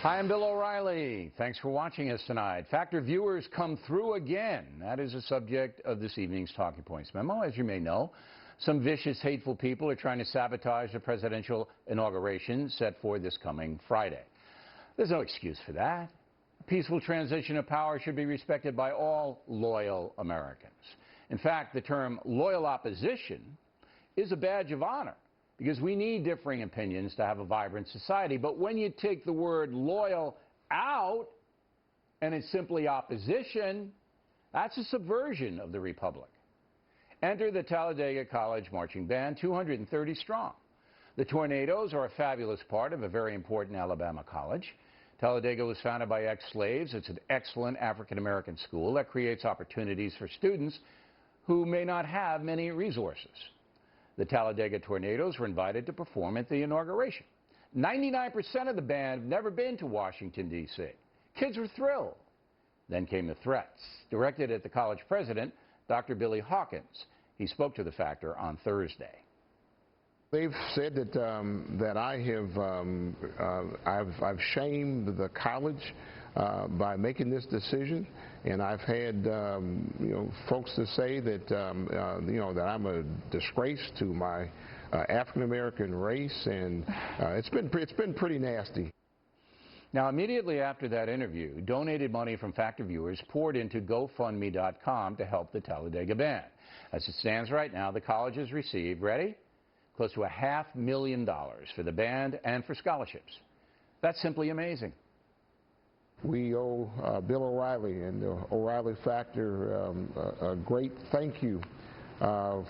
Hi, I'm Bill O'Reilly. Thanks for watching us tonight. Factor viewers come through again. That is the subject of this evening's Talking Points memo. As you may know, some vicious, hateful people are trying to sabotage the presidential inauguration set for this coming Friday. There's no excuse for that. A peaceful transition of power should be respected by all loyal Americans. In fact, the term loyal opposition is a badge of honor, because we need differing opinions to have a vibrant society. But when you take the word loyal out and it's simply opposition, that's a subversion of the republic. Enter the Talladega College Marching Band, 230 strong. The Tornadoes are a fabulous part of a very important Alabama college. Talladega was founded by ex-slaves. It's an excellent African-American school that creates opportunities for students who may not have many resources. The Talladega Tornadoes were invited to perform at the inauguration. 99% of the band have never been to Washington, D.C. Kids were thrilled. Then came the threats, directed at the college president, Dr. Billy Hawkins. He spoke to the Factor on Thursday. They've said that I've shamed the college by making this decision, and I've had folks to say that that I'm a disgrace to my African American race, and it's been pretty nasty. Now, immediately after that interview, donated money from Factor viewers poured into GoFundMe.com to help the Talladega Band. As it stands right now, the college has received, ready, close to $500,000 for the band and for scholarships. That's simply amazing. We owe Bill O'Reilly and the O'Reilly Factor a great thank you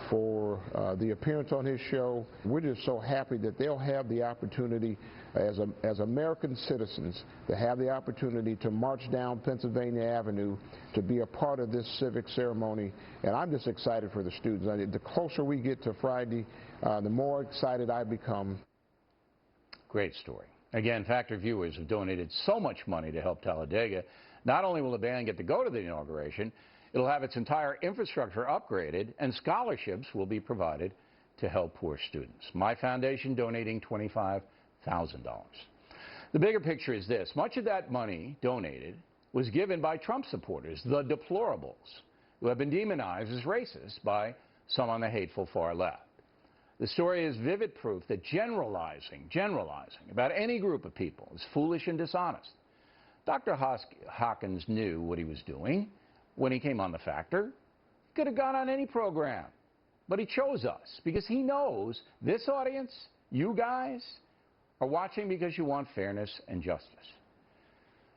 for the appearance on his show. We're just so happy that they'll have the opportunity as American citizens to have the opportunity to march down Pennsylvania Avenue to be a part of this civic ceremony. And I'm just excited for the students. The closer we get to Friday, the more excited I become. Great story. Again, Factor viewers have donated so much money to help Talladega. Not only will the band get to go to the inauguration, it'll have its entire infrastructure upgraded, and scholarships will be provided to help poor students. My foundation donating $25,000. The bigger picture is this. Much of that money donated was given by Trump supporters, the deplorables, who have been demonized as racist by some on the hateful far left. The story is vivid proof that generalizing about any group of people is foolish and dishonest. Dr. Hawkins knew what he was doing when he came on The Factor. He could have gone on any program, but he chose us because he knows this audience, you guys, are watching because you want fairness and justice.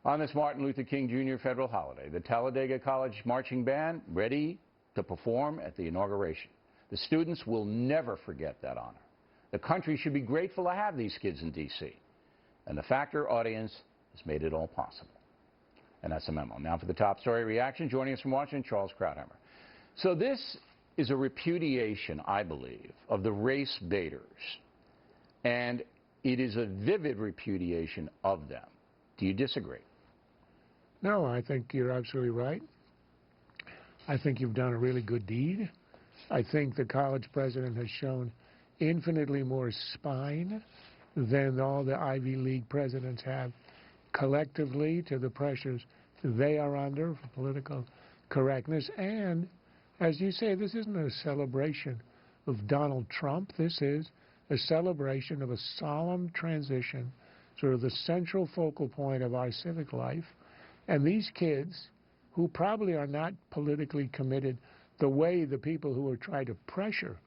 On this Martin Luther King Jr. federal holiday, the Talladega College Marching Band ready to perform at the inauguration. The students will never forget that honor. The country should be grateful to have these kids in D.C. And the Factor audience has made it all possible. And that's the memo. Now for the top story reaction. Joining us from Washington, Charles Krauthammer. So this is a repudiation, I believe, of the race baiters. And it is a vivid repudiation of them. Do you disagree? No, I think you're absolutely right. I think you've done a really good deed. I think the college president has shown infinitely more spine than all the Ivy League presidents have collectively to the pressures they are under for political correctness. And, as you say, this isn't a celebration of Donald Trump. This is a celebration of a solemn transition, sort of the central focal point of our civic life. And these kids, who probably are not politically committed the way the people who are trying to pressure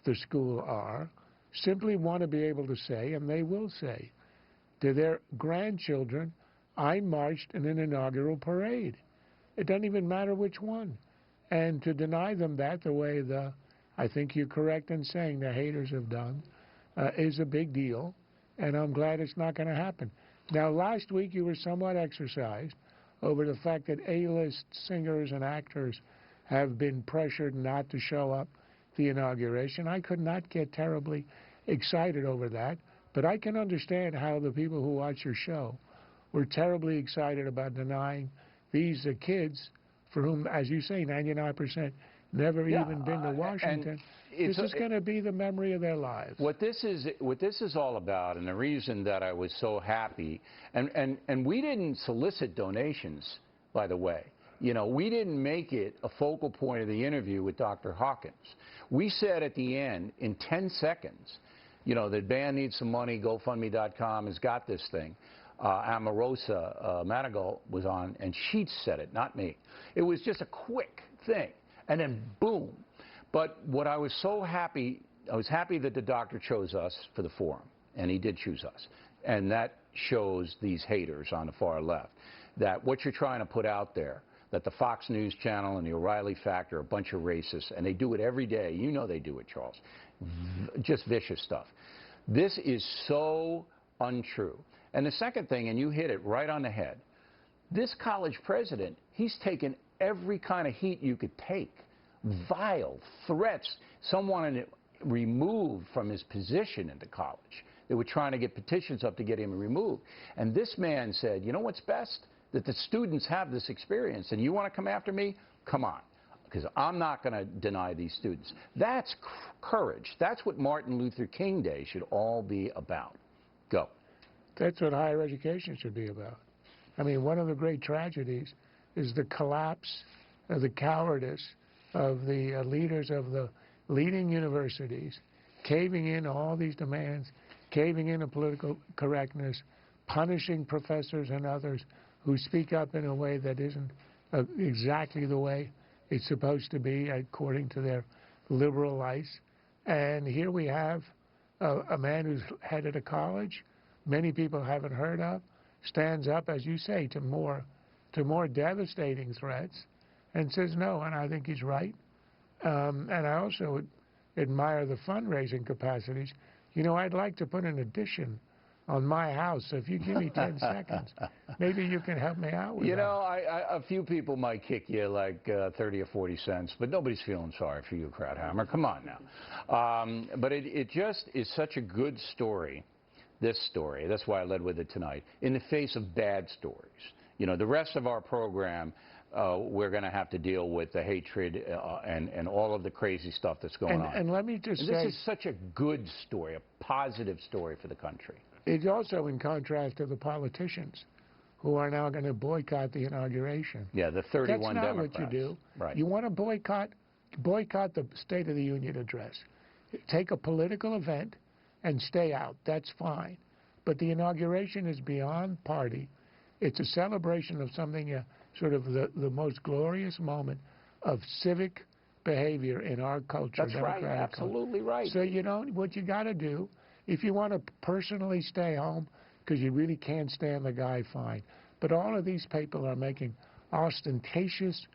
the school are, simply want to be able to say, and they will say, to their grandchildren, I marched in an inaugural parade. It doesn't even matter which one. And to deny them that the way I think you're correct in saying the haters have done, is a big deal, and I'm glad it's not going to happen. Now, last week you were somewhat exercised over the fact that A-list singers and actors have been pressured not to show up the inauguration. I could not get terribly excited over that, but I can understand how the people who watch your show were terribly excited about denying these kids for whom, as you say, 99% never even been to Washington. this is going to be the memory of their lives. What this is all about, and the reason that I was so happy, and we didn't solicit donations, by the way. You know, we didn't make it a focal point of the interview with Dr. Hawkins. We said at the end, in 10 seconds, you know, the band needs some money, GoFundMe.com has got this thing. Amarosa Madigal was on, and she said it, not me. It was just a quick thing, and then boom. But what I was so happy, I was happy that the doctor chose us for the forum, and he did choose us. And that shows these haters on the far left, that what you're trying to put out there, that the Fox News channel and the O'Reilly Factor are a bunch of racists, and they do it every day. You know they do it, Charles. Just vicious stuff. This is so untrue. And the second thing, and you hit it right on the head, this college president, he's taken every kind of heat you could take. Vile threats, someone removed from his position in the college. They were trying to get petitions up to get him removed. And this man said, you know what's best? That the students have this experience, and you want to come after me? Come on, because I'm not going to deny these students. That's courage. That's what Martin Luther King Day should all be about. Go. That's what higher education should be about. I mean, one of the great tragedies is the collapse of the cowardice of the leaders of the leading universities, caving in all these demands, caving into political correctness, punishing professors and others who speak up in a way that isn't exactly the way it's supposed to be according to their liberal life. And here we have a man who's headed a college many people haven't heard of, stands up, as you say, to more devastating threats and says no, and I think he's right. And I also admire the fundraising capacities. You know, I'd like to put an addition on my house, so if you give me 10 seconds, maybe you can help me out with that. You know, a few people might kick you like 30 or 40 cents, but nobody's feeling sorry for you, Krauthammer. Come on now. But it just is such a good story, this story. That's why I led with it tonight, in the face of bad stories. You know, the rest of our program, we're going to have to deal with the hatred and all of the crazy stuff that's going on. And let me just say, this is such a good story, a positive story for the country. It's also in contrast to the politicians who are now going to boycott the inauguration. Yeah, the 31 That's not Democrats. what you do. Right. You want to boycott the State of the Union address. Take a political event and stay out. That's fine. But the inauguration is beyond party. It's a celebration of something, sort of the most glorious moment of civic behavior in our culture. That's right, absolutely right. So, you know, what you got to do, if you want to personally stay home because you really can't stand the guy, fine. But all of these people are making ostentatious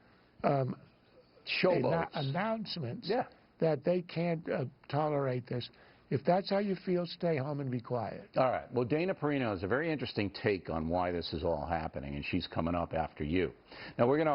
announcements that they can't tolerate this. If that's how you feel, stay home and be quiet. All right. Well, Dana Perino has a very interesting take on why this is all happening, and she's coming up after you. Now, we're going to